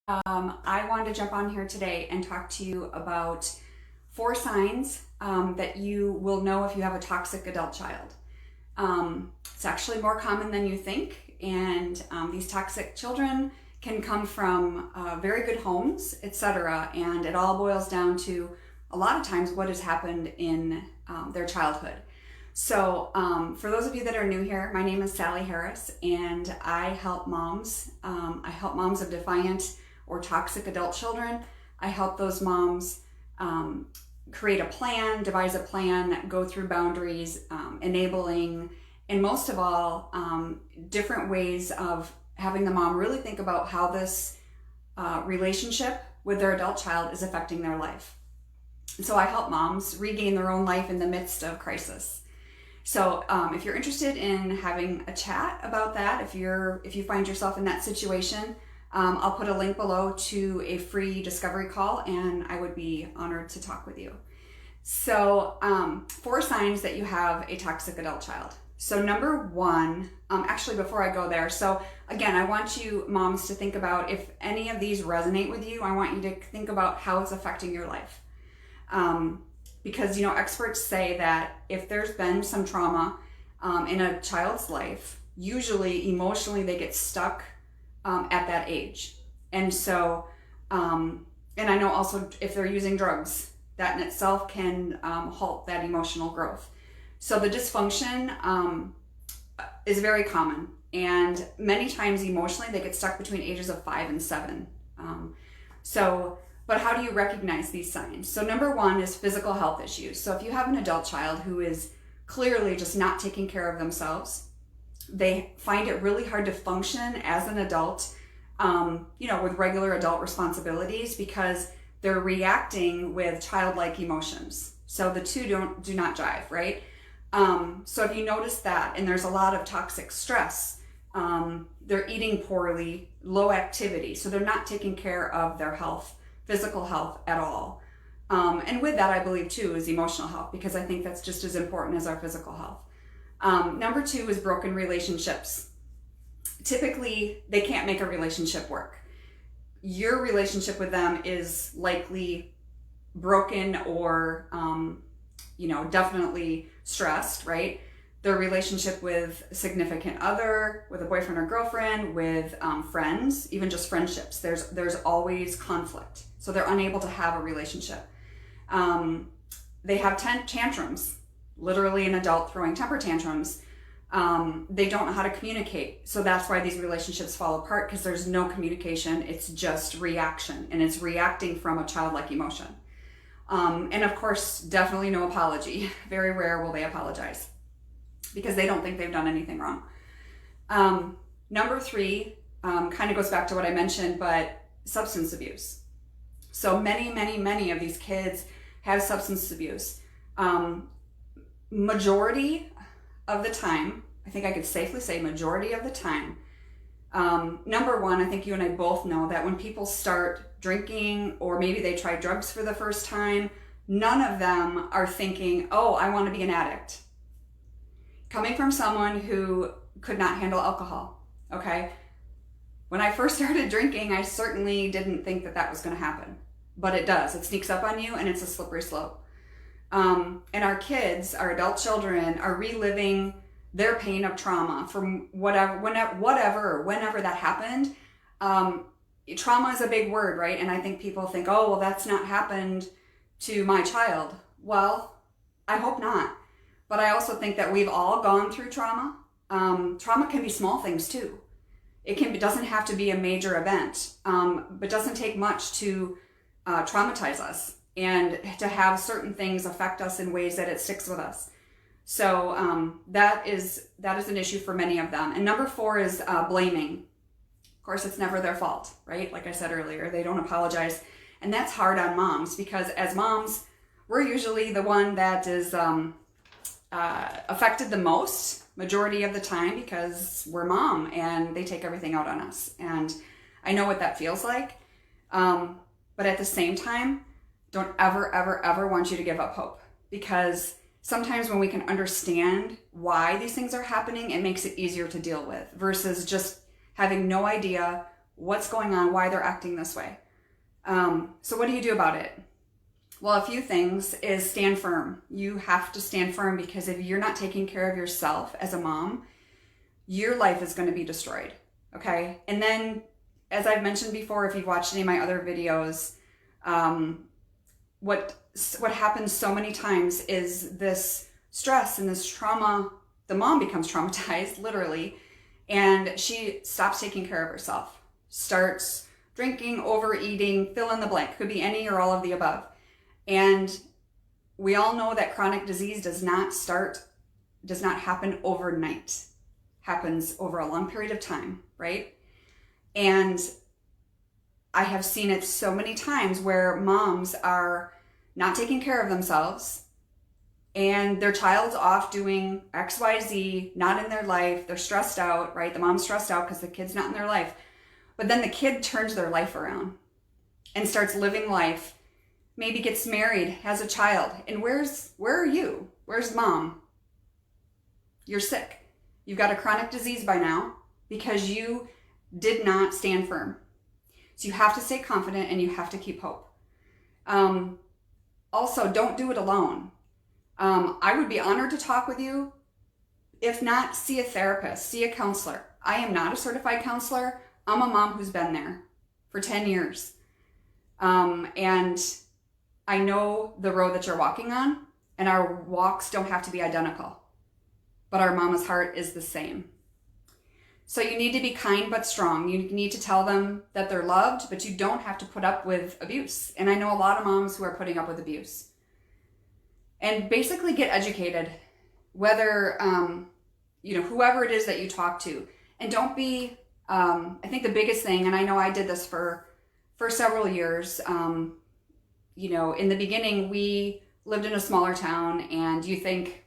I wanted to jump on here today and talk to you about 4 signs that you will know if you have a toxic adult child. It's actually more common than you think, and these toxic children can come from very good homes, etc. And it all boils down to a lot of times what has happened in their childhood. So, for those of you that are new here, my name is Sally Harris, and I help moms. I help moms of defiant or toxic adult children. I help those moms create a plan, devise a plan, go through boundaries, enabling, and most of all, different ways of having the mom really think about how this relationship with their adult child is affecting their life. So I help moms regain their own life in the midst of crisis. So if you're interested in having a chat about that, if you find yourself in that situation, I'll put a link below to a free discovery call, and I would be honored to talk with you. So 4 signs that you have a toxic adult child. So number 1, actually before I go there, so again, I want you moms to think about if any of these resonate with you. I want you to think about how it's affecting your life. Because, experts say that if there's been some trauma in a child's life, usually emotionally they get stuck at that age. And so, and I know also if they're using drugs, that in itself can halt that emotional growth. So the dysfunction is very common. And many times emotionally they get stuck between ages of 5 and 7. But how do you recognize these signs? So number 1 is physical health issues. So if you have an adult child who is clearly just not taking care of themselves, they find it really hard to function as an adult, with regular adult responsibilities because they're reacting with childlike emotions. So the two do not jive, right? So if you notice that, and there's a lot of toxic stress, they're eating poorly, low activity, so they're not taking care of their health, physical health at all. And with that, I believe too, is emotional health, because I think that's just as important as our physical health. Number 2 is broken relationships. Typically, they can't make a relationship work. Your relationship with them is likely broken or, definitely stressed, right? Their relationship with a significant other, with a boyfriend or girlfriend, with friends, even just friendships, there's always conflict. So they're unable to have a relationship. They have tantrums, literally an adult throwing temper tantrums. They don't know how to communicate. So that's why these relationships fall apart, because there's no communication. It's just reaction, and it's reacting from a childlike emotion. And of course, definitely no apology. Very rare will they apologize because they don't think they've done anything wrong. Number 3 kind of goes back to what I mentioned, but substance abuse. So many of these kids have substance abuse. Majority of the time, I think I could safely say majority of the time, number 1, I think you and I both know that when people start drinking, or maybe they try drugs for the first time, none of them are thinking, oh, I want to be an addict. Coming from someone who could not handle alcohol, okay? When I first started drinking, I certainly didn't think that was going to happen, but it does. It sneaks up on you, and it's a slippery slope. And our kids, our adult children, are reliving their pain of trauma from whenever that happened. Trauma is a big word, right? And I think people think, oh, well, that's not happened to my child. Well, I hope not. But I also think that we've all gone through trauma. Trauma can be small things too. It doesn't have to be a major event, but doesn't take much to traumatize us and to have certain things affect us in ways that it sticks with us. So that is an issue for many of them. And number 4 is blaming. Of course, it's never their fault, right? Like I said earlier, they don't apologize. And that's hard on moms, because as moms, we're usually the one that is affected the most majority of the time, because we're mom and they take everything out on us. And I know what that feels like. But at the same time, don't ever want you to give up hope, because sometimes when we can understand why these things are happening, it makes it easier to deal with versus just having no idea what's going on, why they're acting this way. So what do you do about it? Well, a few things is stand firm. You have to stand firm, because if you're not taking care of yourself as a mom, your life is going to be destroyed. Okay. And then, as I've mentioned before, if you've watched any of my other videos, what happens so many times is this stress and this trauma, the mom becomes traumatized, literally, and she stops taking care of herself, starts drinking, overeating, fill in the blank, could be any or all of the above. And we all know that chronic disease does not happen overnight, happens over a long period of time, right? And I have seen it so many times where moms are not taking care of themselves and their child's off doing XYZ, not in their life. They're stressed out, right? The mom's stressed out because the kid's not in their life. But then the kid turns their life around and starts living life, maybe gets married, has a child. And where are you? Where's mom? You're sick. You've got a chronic disease by now because you did not stand firm. So you have to stay confident and you have to keep hope. Also, don't do it alone. I would be honored to talk with you. If not, see a therapist, see a counselor. I am not a certified counselor. I'm a mom who's been there for 10 years. And I know the road that you're walking on, and our walks don't have to be identical, but our mama's heart is the same. So you need to be kind but strong. You need to tell them that they're loved, but you don't have to put up with abuse. And I know a lot of moms who are putting up with abuse. And basically get educated, whether, whoever it is that you talk to. And don't be, I think the biggest thing, and I know I did this for several years, in the beginning, we lived in a smaller town, and you think,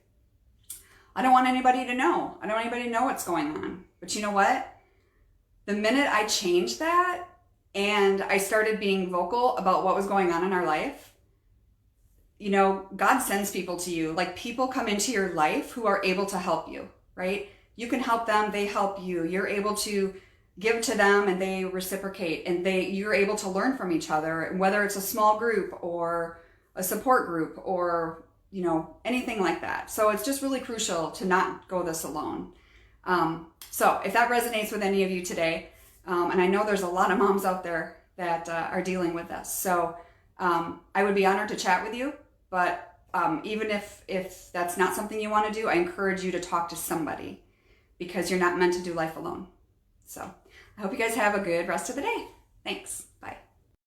I don't want anybody to know. I don't want anybody to know what's going on. But you know what? The minute I changed that and I started being vocal about what was going on in our life, God sends people to you. Like, people come into your life who are able to help you, right? You can help them, they help you. You're able to give to them and they reciprocate, and you're able to learn from each other, whether it's a small group or a support group or anything like that. So it's just really crucial to not go this alone. So if that resonates with any of you today, and I know there's a lot of moms out there that are dealing with this, so I would be honored to chat with you. But even if that's not something you want to do, I encourage you to talk to somebody, because you're not meant to do life alone. So I hope you guys have a good rest of the day. Thanks.